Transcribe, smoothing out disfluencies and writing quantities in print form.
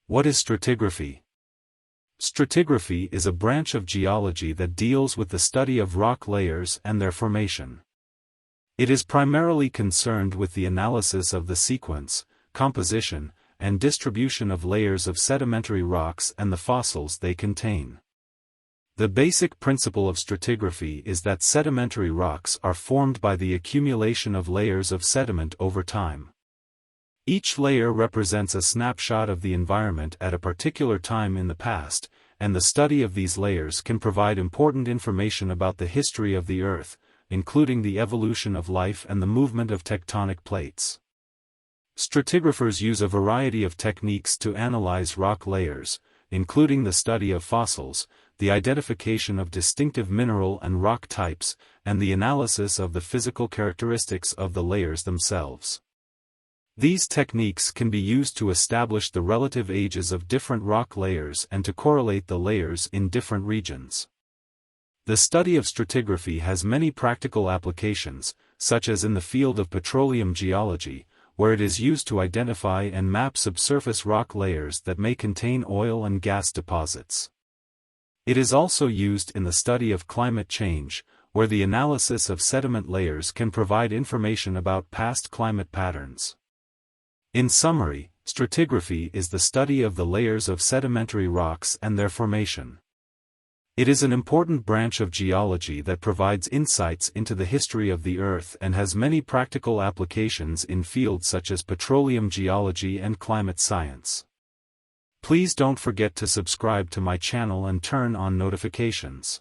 What is stratigraphy? Stratigraphy is a branch of geology that deals with the study of rock layers and their formation. It is primarily concerned with the analysis of the sequence, composition, and distribution of layers of sedimentary rocks and the fossils they contain. The basic principle of stratigraphy is that sedimentary rocks are formed by the accumulation of layers of sediment over time. Each layer represents a snapshot of the environment at a particular time in the past, and the study of these layers can provide important information about the history of the Earth, including the evolution of life and the movement of tectonic plates. Stratigraphers use a variety of techniques to analyze rock layers, including the study of fossils, the identification of distinctive mineral and rock types, and the analysis of the physical characteristics of the layers themselves. These techniques can be used to establish the relative ages of different rock layers and to correlate the layers in different regions. The study of stratigraphy has many practical applications, such as in the field of petroleum geology, where it is used to identify and map subsurface rock layers that may contain oil and gas deposits. It is also used in the study of climate change, where the analysis of sediment layers can provide information about past climate patterns. In summary, stratigraphy is the study of the layers of sedimentary rocks and their formation. It is an important branch of geology that provides insights into the history of the Earth and has many practical applications in fields such as petroleum geology and climate science. Please don't forget to subscribe to my channel and turn on notifications.